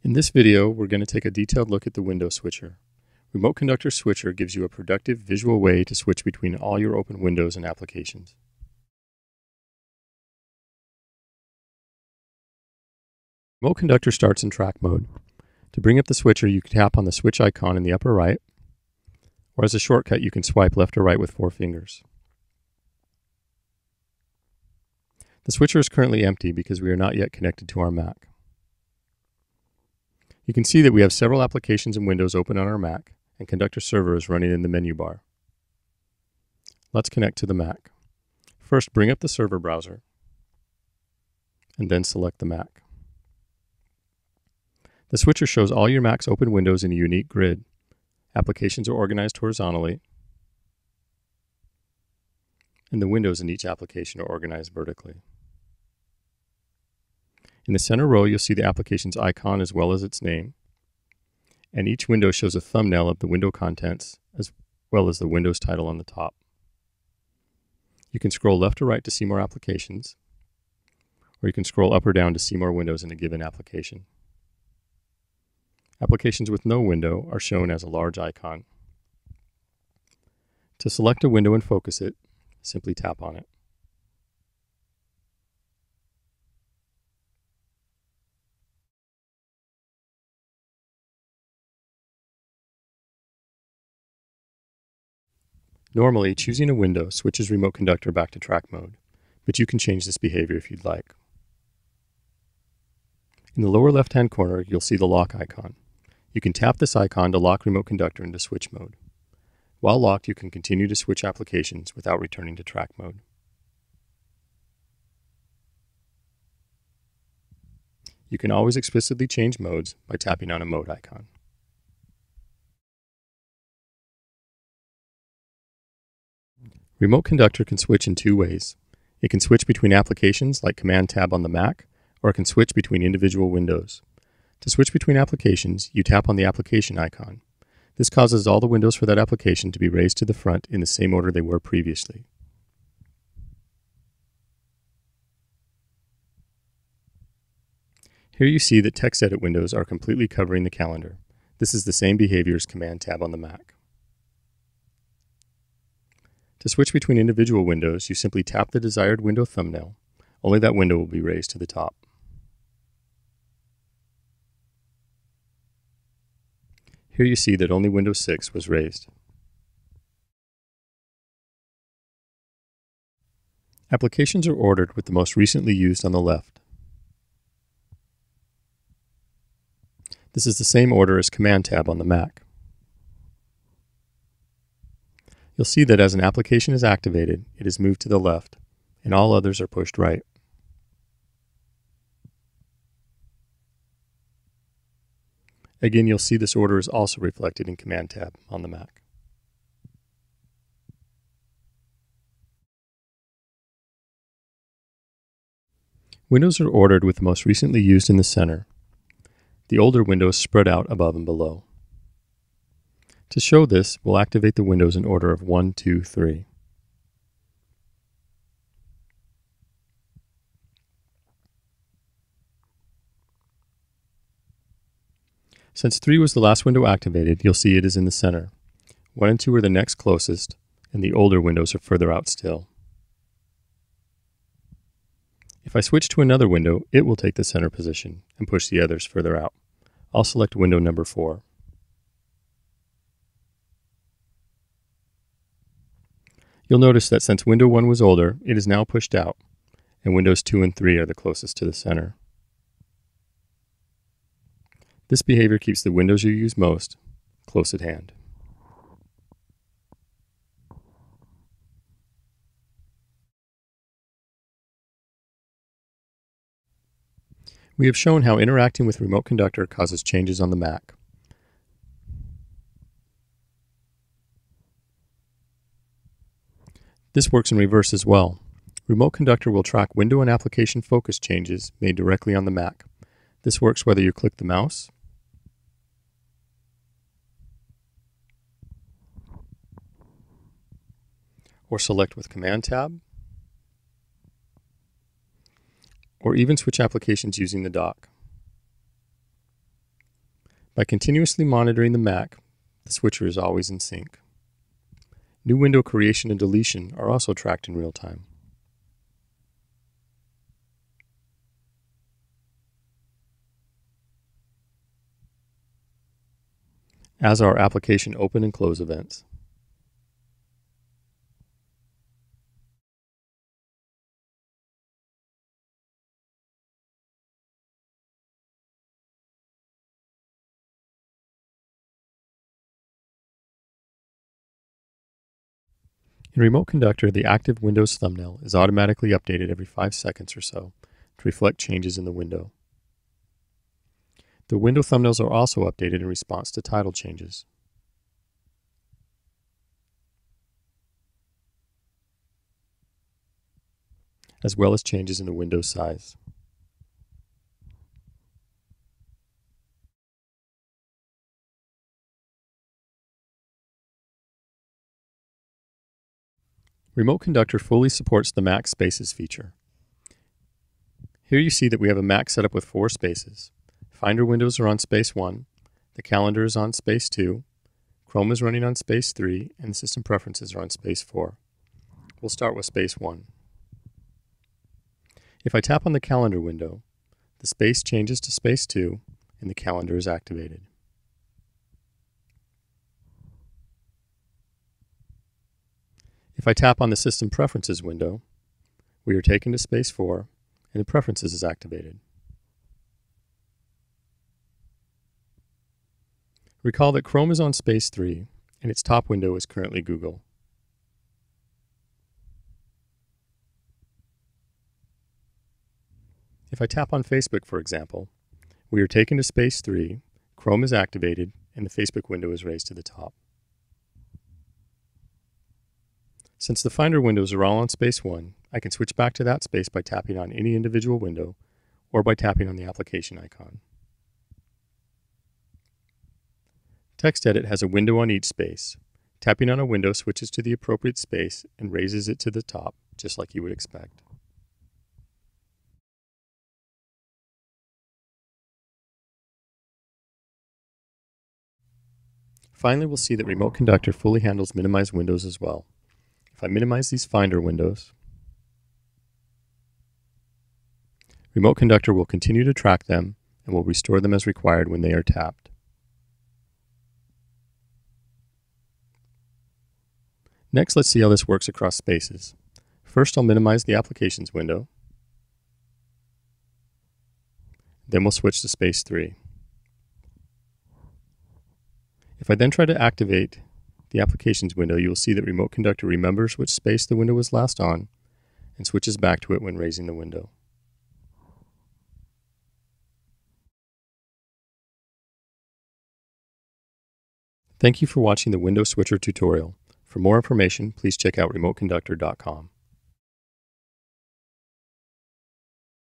In this video, we're going to take a detailed look at the window switcher. Remote Conductor Switcher gives you a productive visual way to switch between all your open windows and applications. Remote Conductor starts in track mode. To bring up the switcher, you can tap on the switch icon in the upper right, or as a shortcut, you can swipe left or right with 4 fingers. The switcher is currently empty because we are not yet connected to our Mac. You can see that we have several applications and windows open on our Mac, and Conductor Server is running in the menu bar. Let's connect to the Mac. First, bring up the server browser, and then select the Mac. The switcher shows all your Mac's open windows in a unique grid. Applications are organized horizontally, and the windows in each application are organized vertically. In the center row, you'll see the application's icon as well as its name, and each window shows a thumbnail of the window contents as well as the Windows title on the top. You can scroll left or right to see more applications, or you can scroll up or down to see more windows in a given application. Applications with no window are shown as a large icon. To select a window and focus it, simply tap on it. Normally, choosing a window switches Remote Conductor back to track mode, but you can change this behavior if you'd like. In the lower left-hand corner, you'll see the lock icon. You can tap this icon to lock Remote Conductor into switch mode. While locked, you can continue to switch applications without returning to track mode. You can always explicitly change modes by tapping on a mode icon. Remote Conductor can switch in 2 ways. It can switch between applications like Command Tab on the Mac, or it can switch between individual windows. To switch between applications, you tap on the application icon. This causes all the windows for that application to be raised to the front in the same order they were previously. Here you see that text edit windows are completely covering the calendar. This is the same behavior as Command Tab on the Mac. To switch between individual windows, you simply tap the desired window thumbnail. Only that window will be raised to the top. Here you see that only Windows 6 was raised. Applications are ordered with the most recently used on the left. This is the same order as Command Tab on the Mac. You'll see that as an application is activated, it is moved to the left, and all others are pushed right. Again, you'll see this order is also reflected in Command Tab on the Mac. Windows are ordered with the most recently used in the center. The older windows spread out above and below. To show this, we'll activate the windows in order of 1, 2, 3. Since 3 was the last window activated, you'll see it is in the center. 1 and 2 are the next closest, and the older windows are further out still. If I switch to another window, it will take the center position and push the others further out. I'll select window number 4. You'll notice that since window 1 was older, it is now pushed out, and windows 2 and 3 are the closest to the center. This behavior keeps the windows you use most close at hand. We have shown how interacting with Remote Conductor causes changes on the Mac. This works in reverse as well. Remote Conductor will track window and application focus changes made directly on the Mac. This works whether you click the mouse or select with Command Tab, or even switch applications using the dock. By continuously monitoring the Mac, the switcher is always in sync. New window creation and deletion are also tracked in real time. As are application open and close events. In Remote Conductor, the active Windows thumbnail is automatically updated every 5 seconds or so to reflect changes in the window. The window thumbnails are also updated in response to title changes. As well as changes in the window size. Remote Conductor fully supports the Mac Spaces feature. Here you see that we have a Mac set up with 4 spaces. Finder windows are on space 1, the calendar is on space 2, Chrome is running on space 3, and the system preferences are on space 4. We'll start with space 1. If I tap on the calendar window, the space changes to space 2 and the calendar is activated. If I tap on the System Preferences window, we are taken to space 4 and the Preferences is activated. Recall that Chrome is on space 3 and its top window is currently Google. If I tap on Facebook, for example, we are taken to space 3, Chrome is activated, and the Facebook window is raised to the top. Since the Finder windows are all on space 1, I can switch back to that space by tapping on any individual window or by tapping on the application icon. TextEdit has a window on each space. Tapping on a window switches to the appropriate space and raises it to the top, just like you would expect. Finally, we'll see that Remote Conductor fully handles minimized windows as well. If I minimize these Finder windows, Remote Conductor will continue to track them and will restore them as required when they are tapped. Next, let's see how this works across spaces. First, I'll minimize the Applications window. Then we'll switch to space 3. If I then try to activate the Applications window, you will see that Remote Conductor remembers which space the window was last on and switches back to it when raising the window. Thank you for watching the Window Switcher tutorial. For more information, please check out remoteconductor.com.